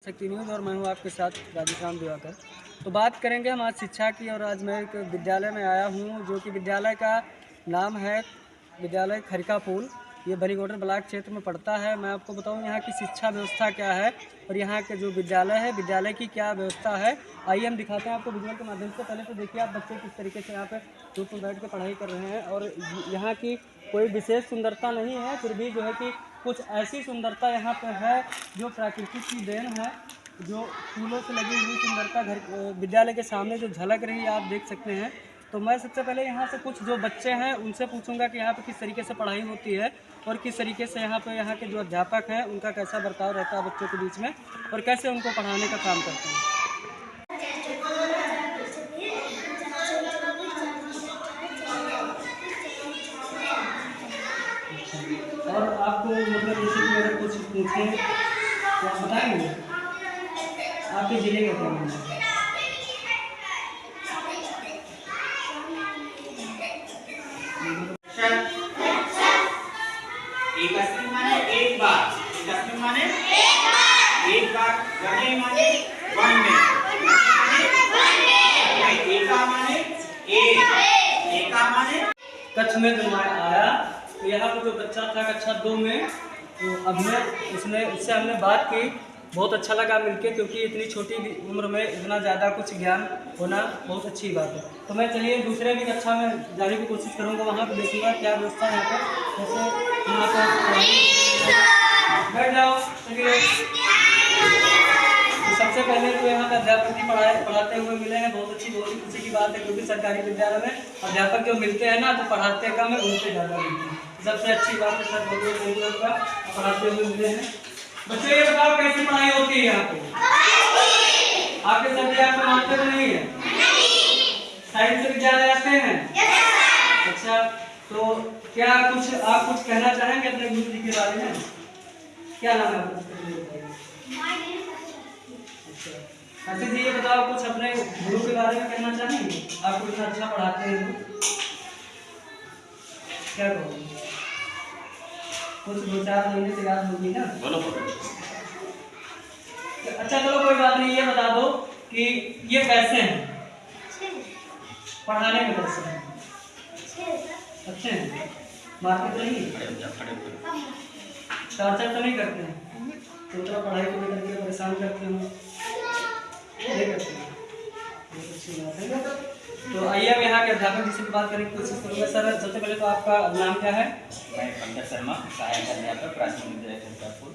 शक्ति न्यूज़ और मैं हूँ आपके साथ राजेश दिवाकर। तो बात करेंगे हम आज शिक्षा की। और आज मैं एक विद्यालय में आया हूँ जो कि विद्यालय का नाम है विद्यालय खरिकापुल। ये बनीगोडर ब्लॉक क्षेत्र में पड़ता है। मैं आपको बताऊँ यहाँ की शिक्षा व्यवस्था क्या है और यहाँ के जो विद्यालय है विद्यालय की क्या व्यवस्था है। आइए हम दिखाते हैं आपको विजुअल के माध्यम से। पहले तो देखिए आप बच्चे किस तरीके से यहाँ पे ग्रुप में बैठ के पढ़ाई कर रहे हैं। और यहाँ की कोई विशेष सुंदरता नहीं है, फिर भी जो है कि कुछ ऐसी सुंदरता यहाँ पर है जो प्रकृति की देन है। जो फूलों से लगी हुई सुंदरता घर विद्यालय के सामने जो झलक रही है आप देख सकते हैं। तो मैं सबसे पहले यहाँ से कुछ जो बच्चे हैं उनसे पूछूंगा कि यहाँ पे किस तरीके से पढ़ाई होती है और किस तरीके से यहाँ के जो अध्यापक हैं उनका कैसा बर्ताव रहता है बच्चों के बीच में और कैसे उनको पढ़ाने का काम करते हैं। और आपको मतलब जैसे कि अगर कुछ पूछें तो आप बताएंगे आपके ज़िले का क्या नाम है? एकस्मिन् माने एक बार, एकस्मिन् माने एक बार, गणे माने वन में, एका माने एक, एका माने कच्छ में जब मैं आया तो यहाँ पर जो बच्चा था कक्षा 2 में, तो उससे हमने बात की। बहुत अच्छा लगा मिलके, क्योंकि इतनी छोटी उम्र में इतना ज़्यादा कुछ ज्ञान होना बहुत अच्छी बात है। तो मैं चलिए दूसरे भी कक्षा में जाने की कोशिश करूँगा, वहाँ पर देखूँगा क्या व्यवस्था है यहाँ पर। जैसे यहाँ पर बैठ जाओ। तो सबसे पहले तो यहाँ का अध्यापक जी पढ़ाते हुए मिले हैं। बहुत ही खुशी की बात है, क्योंकि सरकारी विद्यालय में अध्यापक जो मिलते हैं ना तो पढ़ाते कम है, उनसे ज़्यादा मिलते हैं। सबसे अच्छी बात है सर, बहुत धन्यवाद का पढ़ाते हुए मिले हैं। बच्चों ये बताओ कैसी पढ़ाई होती है यहाँ पे? आपके सर आपको मानते तो नहीं है? साइंस से विद्यालय आते हैं? अच्छा, तो क्या आप कुछ कहना चाहेंगे अपने गुरु जी के बारे में? क्या नाम है आपका? अच्छा जी, ये बताओ कुछ अपने गुरु के बारे में कहना चाहेंगे? आपको इतना अच्छा पढ़ाते हैं, क्या कहोगे? कुछ 2-4 महीने से याद होगी ना? बोलो। अच्छा चलो कोई बात नहीं, ये बता दो कि ये कैसे हैं पढ़ाने में? कैसे हैं? अच्छे हैं? मारते तो नहीं? टॉर्चर तो नहीं करते हैं? तो थोड़ा पढ़ाई को लेकर के परेशान करते हो? नहीं करते हैं? बहुत अच्छी बात है। तो आइए हम यहाँ के अध्यापक जी से बात करने की कोशिश करूँगा। सर सबसे पहले तो आपका नाम क्या है? मैं पंकज शर्मा, सहायक अध्यापक प्राथमिक विद्यालय खरिकापुल।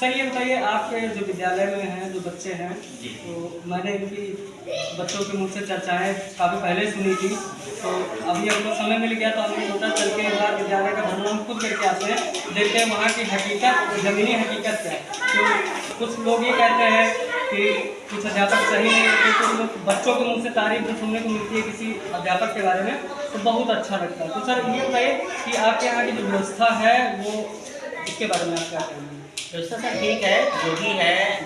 सर ये बताइए, आपके जो विद्यालय में हैं जो बच्चे हैं, तो मैंने इनकी बच्चों के मुँह से चर्चाएँ काफ़ी पहले सुनी थी। तो अभी हमको समय मिल गया तो हमने सोचा चल के एक बार विद्यालय का भ्रमण हम खुद करके आते हैं, देखते हैं वहाँ की हकीकत, ज़मीनी हकीकत क्या है। तो कुछ लोग ये कहते हैं कि कुछ अध्यापक सही नहीं होते, कुछ लोग बच्चों के मुँह से तारीफ जो सुनने को मिलती है किसी अध्यापक के बारे में तो बहुत अच्छा लगता है। तो सर ये बताइए कि आपके यहाँ की जो व्यवस्था है वो इसके बारे में आप क्या कहेंगे? व्यवस्था सर ठीक है,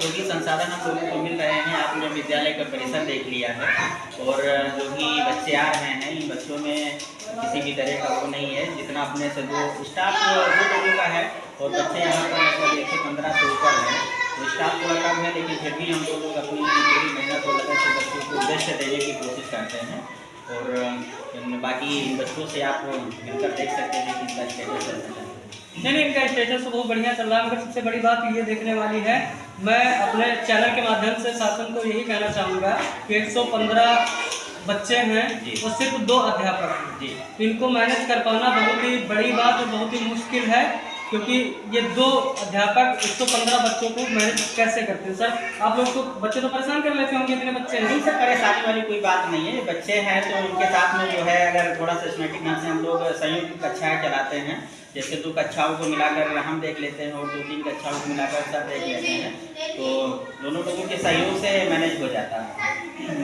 जो भी संसाधन हम लोगों को मिल रहे हैं। आपने विद्यालय का परिसर देख लिया है और जो भी बच्चे आ रहे हैं इन बच्चों में किसी भी तरह का वो नहीं है। जितना अपने से जो स्टाफ 2 लोगों का है और बच्चे यहाँ पर लगभग 115 से ऊपर हैं, तो स्टाफ थोड़ा कम है, लेकिन फिर भी हम लोग अपनी पूरी मेहनत और लगन से बच्चों को उद्देश्य देने की कोशिश करते हैं। और बाकी बच्चों से आप मिलकर देख सकते हैं कि इनका स्टेटस चलता है। नहीं, इनका स्टेटस तो बहुत बढ़िया चल रहा है। मगर सबसे बड़ी बात ये देखने वाली है, मैं अपने चैनल के माध्यम से शासन को यही कहना चाहूँगा कि 115 बच्चे हैं और सिर्फ 2 अध्यापक हैं जी। इनको मैनेज कर पाना बहुत ही बड़ी बात और बहुत ही मुश्किल है, क्योंकि ये 2 अध्यापक 115 बच्चों को मैनेज कैसे करते हैं? सर आप लोग तो बच्चे तो परेशान कर लेते होंगे, इतने बच्चे हैं। नहीं सर, परेशानी वाली कोई बात नहीं है। बच्चे हैं तो उनके साथ में जो है अगर थोड़ा सिस्टमेटिक ढंग से हम लोग संयुक्त कक्षाएँ चलाते हैं। जैसे 2 कक्षाओं को मिलाकर हम देख लेते हैं और 2-3 कक्षाओं को मिलाकर सर देख लेते हैं, तो दोनों लोगों के सहयोग से मैनेज हो जाता है।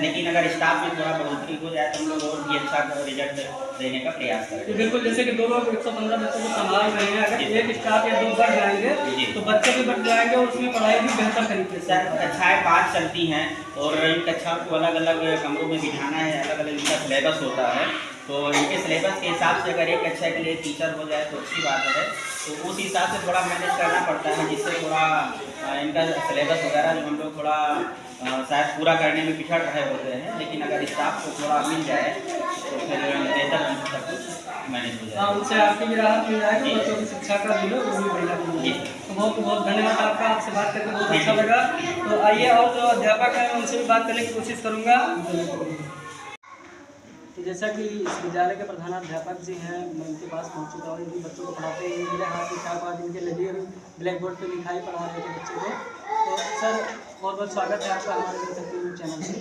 लेकिन अगर स्टाफ में थोड़ा बढ़ोतरी हो जाए तो हम लोग और भी अच्छा रिजल्ट देने का प्रयास करें। तो बिल्कुल, जैसे कि 2 लोग 115 बच्चों को संभाल रहे हैं, अगर एक स्टाफ या 2 बढ़ जाएंगे तो बच्चे भी बढ़ जाएंगे और उसमें पढ़ाई भी बेहतर तरीके से। कक्षाएँ 5 चलती हैं और इन कक्षाओं को अलग अलग कमरों में बिठाना है, अलग अलग इनका सिलेबस होता है। तो इनके सिलेबस के हिसाब से अगर एक कक्षा के लिए टीचर हो जाए तो अच्छी बात है। तो उस हिसाब से थोड़ा मैनेज करना पड़ता है, जिससे थोड़ा इनका सिलेबस वगैरह जो हम लोग थोड़ा शायद पूरा करने में पिछड़ रहे होते हैं, लेकिन अगर स्टाफ को थोड़ा मिल जाए तो फिर बेहतर सब कुछ मैनेज हो जाए। हाँ, उनसे आपकी भी राहत मिल जाएगी, बच्चों की शिक्षा का भी वो भी बढ़िया मिलेगी। तो बहुत बहुत धन्यवाद आपका, आपसे बात करके बहुत अच्छा लगा। तो आइए और जो अध्यापक हैं उनसे भी बात करने की कोशिश करूँगा। तो जैसा कि इस विद्यालय के प्रधानाध्यापक जी हैं, मैं उनके पास पहुँच चुका हूँ। इन्हीं बच्चों को पढ़ाते हैं, मेरे हाथ में 4-5 दिन के लगे अभी ब्लैक बोर्ड पर लिखाई पढ़ा रहे थे बच्चों को। तो सर बहुत बहुत स्वागत है आपका हमारे यूट्यूब चैनल से।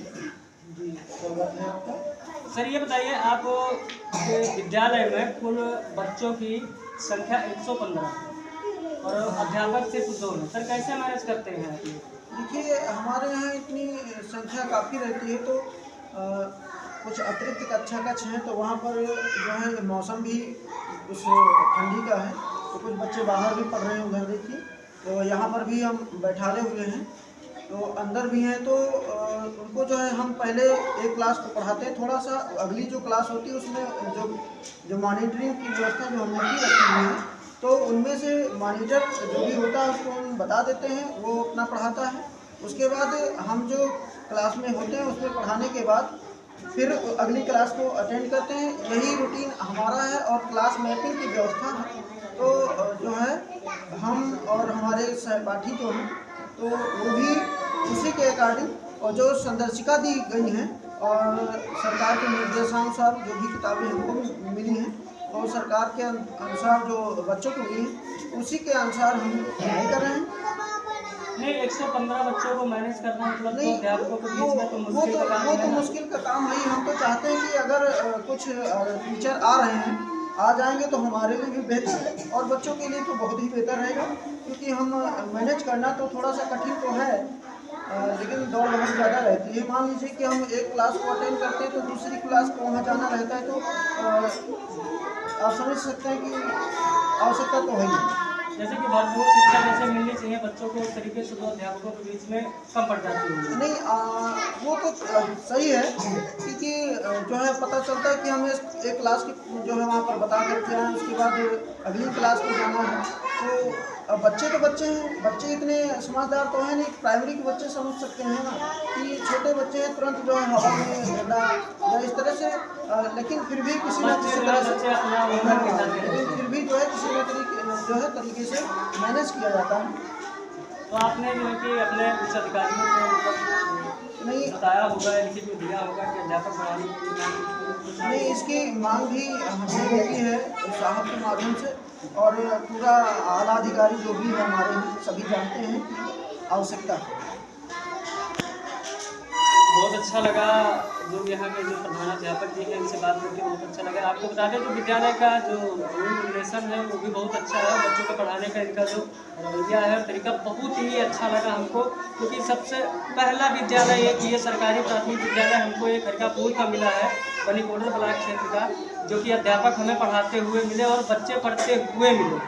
जी स्वागत है आपका। सर ये बताइए, आप के विद्यालय में कुल बच्चों की संख्या 115 और अध्यापक सिर्फ 2 हैं। सर कैसे मैनेज करते हैं आप ये? देखिए हमारे यहाँ इतनी संख्या काफ़ी रहती है, तो कुछ अतिरिक्त कक्षा कक्ष हैं, तो वहाँ पर जो है मौसम भी कुछ ठंडी का है, तो कुछ बच्चे बाहर भी पढ़ रहे हैं उधर देखिए। तो यहाँ पर भी हम बैठाले हुए हैं, तो अंदर भी हैं। तो उनको जो है हम पहले एक क्लास को पढ़ाते हैं, थोड़ा सा अगली जो क्लास होती है उसमें जो मॉनिटरिंग की व्यवस्था जो हमने की रखी हुई है, तो उनमें से मॉनिटर जो भी होता है उसको हम बता देते हैं, वो अपना पढ़ाता है। उसके बाद हम जो क्लास में होते हैं उसमें पढ़ाने के बाद फिर अगली क्लास को अटेंड करते हैं। यही रूटीन हमारा है और क्लास मैपिंग की व्यवस्था है। तो जो है हम और हमारे सहपाठी जो हैं तो वो भी उसी के अकॉर्डिंग, और जो संदर्शिका दी गई हैं और सरकार के निर्देशानुसार जो भी किताबें हमको मिली हैं और सरकार के अनुसार जो बच्चों को मिली हैं उसी के अनुसार हम पढ़ाई कर रहे हैं। नहीं, 115 बच्चों को मैनेज करना मतलब नहीं, तो अध्यापकों के बीच में तो मुश्किल का काम वो है तो ना? मुश्किल का काम है ही। हम तो चाहते हैं कि अगर कुछ टीचर आ रहे हैं, आ जाएंगे तो हमारे लिए भी बेहतर है और बच्चों के लिए तो बहुत ही बेहतर रहेगा, क्योंकि हम मैनेज करना तो थोड़ा सा कठिन तो है, लेकिन दौड़ बहुत ज़्यादा रहती है। मान लीजिए कि हम एक क्लास को अटेंड करते हैं तो दूसरी क्लास को वहाँ जाना रहता है, तो आप समझ सकते हैं कि आवश्यकता तो है ही। जैसे कि भरपूर शिक्षा जैसे मिलनी चाहिए बच्चों को, उस तरीके से 2 अध्यापकों के बीच में कम पड़ जाती है। नहीं, वो तो सही है, क्योंकि जो है पता चलता है कि हमें एक क्लास की जो है वहाँ पर बता करके आए, उसके बाद अगली क्लास को जाना है। तो बच्चे तो बच्चे हैं, बच्चे इतने समझदार तो हैं नहीं। प्राइमरी के बच्चे समझ सकते हैं ना कि छोटे बच्चे हैं, तुरंत जो है हवा में या इस तरह से, लेकिन फिर भी किसी न किसी तरह से लेकिन फिर भी जो है किसी न तरीके से मैनेज किया जाता है। तो आपने जो है कि अपने उच्च अधिकारियों को मतलब नहीं बताया होगा, लिखित में दिया होगा कि अध्यापक बढ़ाने के लिए नहीं, इसकी मांग भी हमने की है साहब के माध्यम से, और पूरा आला अधिकारी जो भी है हमारे सभी जानते हैं कि आवश्यकता है। बहुत अच्छा लगा जो यहाँ के जो प्रधानाध्यापक जी हैं इनसे बात करके बहुत अच्छा लगा। आपको बता दें जो विद्यालय का जो रूल रेगुलेशन है वो भी बहुत अच्छा है। बच्चों को पढ़ाने का इनका जो रवैया है तरीका बहुत ही अच्छा लगा हमको, क्योंकि सबसे पहला विद्यालय एक ये सरकारी प्राथमिक विद्यालय हमको एक खड़कापुर का मिला है, बनीकोडर ब्लॉक क्षेत्र का, जो कि अध्यापक हमें पढ़ाते हुए मिले और बच्चे पढ़ते हुए मिले।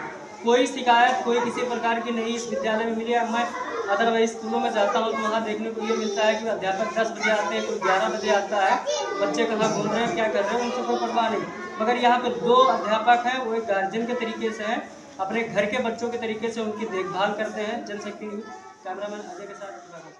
कोई शिकायत कोई किसी प्रकार की नहीं इस विद्यालय में मिली है। मैं अदरवाइज स्कूलों में जाता हूँ तो वहाँ देखने को ये मिलता है कि अध्यापक 10 बजे आते हैं, कोई 11 बजे आता है, बच्चे कहाँ घूम रहे हैं क्या कर रहे हैं उनसे कोई परवाह नहीं। मगर यहाँ पे 2 अध्यापक हैं, वो एक गार्जियन के तरीके से हैं, अपने घर के बच्चों के तरीके से उनकी देखभाल करते हैं। जनशक्ति कैमरामैन अजय के साथ।